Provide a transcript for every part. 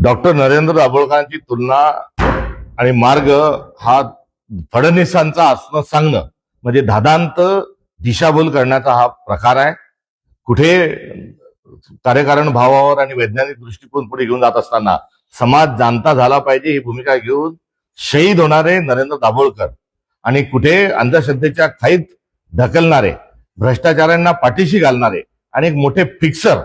Doctor Narendra दाभोळकरांची तुलना आणि मार्ग हा फडणवीसांचा असणं सांगणं म्हणजे धादांत दिशाभूल करण्याचा हा प्रकार आहे. कुठे कार्यकारण भावावर आणि वैज्ञानिक दृष्टिकोन पुढे घेऊन जात असताना समाज जाणता झाला पाहिजे ही भूमिका घेऊन शहीद होणारे नरेंद्र दाभोळकर आणि कुठे अंधश्रद्धेच्या खाईत ढकलणारे, भ्रष्टाचारांना पाठीशी घालणारे आणि एक मोठे फिक्सर,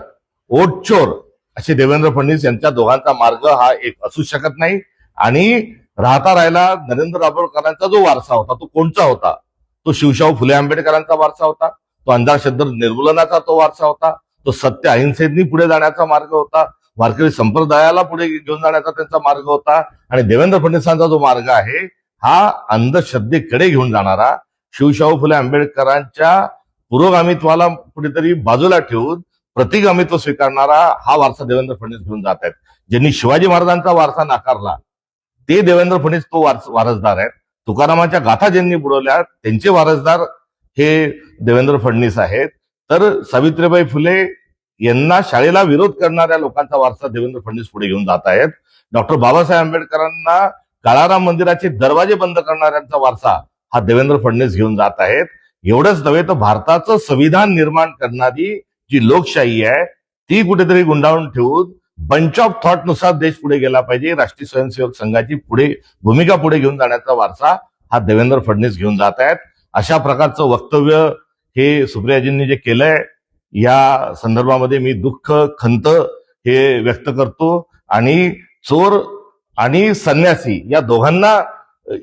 ओटचोर असे देवेंद्र फडणवीस यांच्या दोघांचा मार्ग हा एक असू शकत नाही. आणि राहता राहिला नरेंद्र दाभोळकरांचा जो वारसा होता तो कोणचा होता? तो शिवशाहू फुले आंबेडकरांचा वारसा होता, तो अंधश्रद्धा निर्मूलनाचा तो वारसा होता, तो सत्य अहिंसेनी पुढे जाण्याचा मार्ग होता, वारकरी संप्रदायाला पुढे घेऊन जाण्याचा त्यांचा मार्ग होता. आणि देवेंद्र फडणवीसांचा जो मार्ग आहे हा अंधश्रद्धेकडे घेऊन जाणारा, शिवशाहू फुले आंबेडकरांच्या पुरोगामित्वाला कुठेतरी बाजूला ठेवून प्रतिगामित्व स्वीकारणारा हा वारसा देवेंद्र फडणवीस घेऊन जात आहेत. ज्यांनी शिवाजी महाराजांचा वारसा नाकारला ते देवेंद्र फडणवीस तो वारसदार आहेत. तुकारामाच्या गाथा ज्यांनी बुडवल्या त्यांचे वारसदार हे देवेंद्र फडणवीस आहेत. तर सावित्रीबाई फुले यांना शाळेला विरोध करणाऱ्या लोकांचा वारसा देवेंद्र फडणवीस पुढे घेऊन जात आहेत. डॉक्टर बाबासाहेब आंबेडकरांना काळाराम मंदिराचे दरवाजे बंद करणाऱ्यांचा वारसा हा देवेंद्र फडणवीस घेऊन जात आहेत. एवढंच नव्हे तर भारताचं संविधान निर्माण करणारी जी लोकशाही आहे ती कुठेतरी गुंडाळून ठेवून बंच ऑफ थॉट नुसार देश पुढे गेला पाहिजे, राष्ट्रीय स्वयंसेवक संघाची भूमिका पुढे घेऊन जाण्याचा वारसा हा देवेंद्र फडणवीस घेऊन जात आहेत. अशा प्रकारचं वक्तव्य हे सुप्रियाजींनी जे केलंय या संदर्भामध्ये मी दुःख, खंत हे व्यक्त करतो. आणि चोर आणि संन्यासी या दोघांना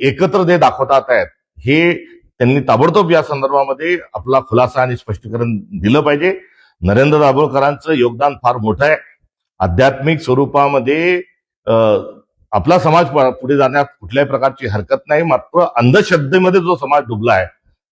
एकत्र जे दाखवतात आहेत हे त्यांनी ताबडतोब या संदर्भामध्ये आपला खुलासा आणि स्पष्टीकरण दिलं पाहिजे. नरेंद्र दाभोळकरांचं योगदान फार मोठं आहे. आध्यात्मिक स्वरूपामध्ये आपला समाज पुढे जाण्यात कुठल्याही प्रकारची हरकत नाही. मात्र अंधश्रद्धेमध्ये जो समाज डुबला आहे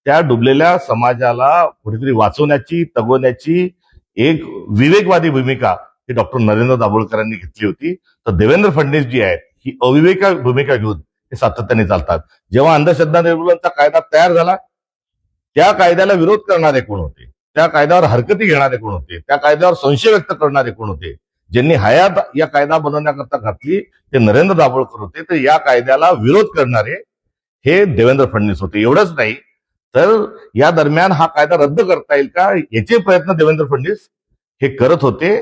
त्या डुबलेल्या समाजाला कुठेतरी वाचवण्याची, तगवण्याची एक विवेकवादी भूमिका ही डॉक्टर नरेंद्र दाभोळकरांनी घेतली होती. तर देवेंद्र फडणवीस जी आहेत ही अविवेक भूमिका घेऊन हे सातत्याने चालतात. जेव्हा अंधश्रद्धा निर्मूलनचा कायदा तयार झाला त्या कायद्याला विरोध करणारे कोण होते? त्या कायद्यावर हरकती घेणारे कोण होते? त्या कायद्यावर संशय व्यक्त करणारे कोण होते? ज्यांनी हयात या कायदा बनवण्याकरता घातली ते नरेंद्र दाभोळकर होते. तर या कायद्याला विरोध करणारे हे देवेंद्र फडणवीस होते. एवढंच नाही तर या दरम्यान हा कायदा रद्द करता येईल का याचे प्रयत्न देवेंद्र फडणवीस हे करत होते.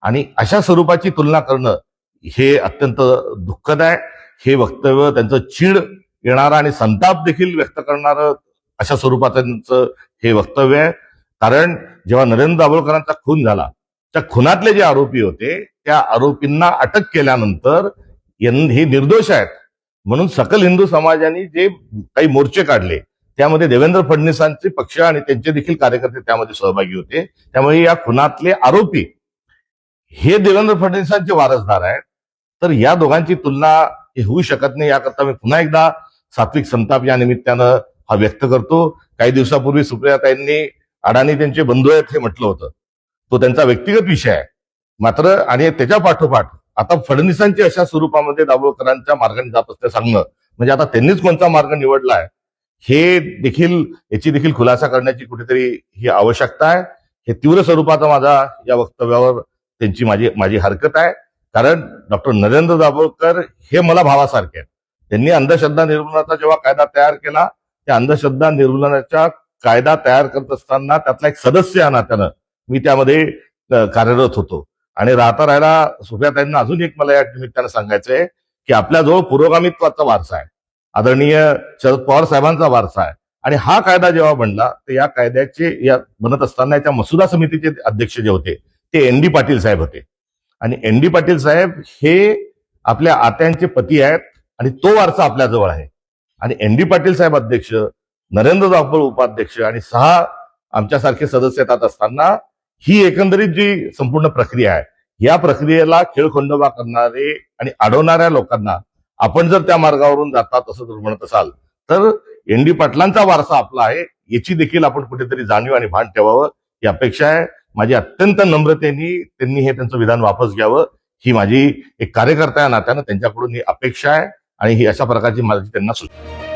आणि अशा स्वरूपाची तुलना करणं हे अत्यंत दुःखद आहे. हे वक्तव्य त्यांचं चीड येणारं आणि संताप देखील व्यक्त करणारं अशा स्वरूपाचं हे वक्तव्य आहे. कारण जेव्हा नरेंद्र दाभोळकरांचा खून झाला त्या खुनातले जे आरोपी होते त्या आरोपींना अटक केल्यानंतर हे निर्दोष आहेत म्हणून सकल हिंदू समाजाने जे काही मोर्चे काढले त्यामध्ये देवेंद्र फडणवीसांचे पक्ष आणि त्यांचे देखील कार्यकर्ते त्यामध्ये सहभागी होते. त्यामुळे या खुनातले आरोपी हे देवेंद्र फडणवीसांचे वारसदार आहेत. तर या दोघांची तुलना होऊ शकत नाही. याकरता मी पुन्हा एकदा सात्विक संताप या निमित्तानं हा व्यक्त करतो. काही दिवसापूर्वी सुप्रियाताईंनी अडाणी त्यांचे बंधू आहेत हे म्हटलं होतं. तो त्यांचा व्यक्तिगत विषय आहे. मात्र आणि त्याच्या पाठोपाठ आता फडणवीसांची अशा स्वरूपामध्ये दाभोळकरांच्या मार्गाने जात असते सांगणं म्हणजे आता त्यांनीच कोणता मार्ग निवडलाय हे देखील याची देखील खुलासा करण्याची कुठेतरी ही आवश्यकता आहे. हे तीव्र स्वरूपाचा माझा या वक्तव्यावर त्यांची माझी हरकत आहे. कारण डॉक्टर नरेंद्र दाभोळकर हे मला भावासारखे आहेत. त्यांनी अंधश्रद्धा निर्मूलनाचा जेव्हा कायदा तयार केला त्या अंधश्रद्धा निर्मूलनाच्या कायदा तयार करत असताना त्यातला एक सदस्य या नात्यानं मी त्यामध्ये कार्यरत होतो. आणि राहता राहिला सुप्रियाताईंना अजून एक मला या निमित्तानं सांगायचंय की आपल्याजवळ पुरोगामित्वाचा वारसा आहे, आदरणीय शरद पवार साहेबांचा वारसा आहे. आणि हा कायदा जेव्हा बनला तर या कायद्याचे या बनत असताना याच्या मसुदा समितीचे अध्यक्ष जे होते ते एन डी पाटील साहेब होते. आणि एन डी पाटील साहेब हे आपल्या आत्यांचे पती आहेत आणि तो वारसा आपल्याजवळ आहे. आणि एन डी पाटील साहेब अध्यक्ष, नरेंद्र दाभोळ उपाध्यक्ष आणि 6 आमच्यासारखे सदस्य येतात असताना ही एकंदरीत जी संपूर्ण प्रक्रिया आहे या प्रक्रियेला खेळखंडोबा करणारे आणि अडवणाऱ्या लोकांना आपण जर त्या मार्गावरून जातात असं जर म्हणत असाल तर एन डी पाटलांचा वारसा आपला आहे याची देखील आपण कुठेतरी जाणीव आणि भान ठेवावं ही अपेक्षा आहे. माझी अत्यंत नम्रतेने त्यांनी हे त्यांचं विधान वापस घ्यावं ही माझी एक कार्यकर्ता या नात्यानं त्यांच्याकडून ही अपेक्षा आहे. आणि ही अशा प्रकारची माझी त्यांना सूचना.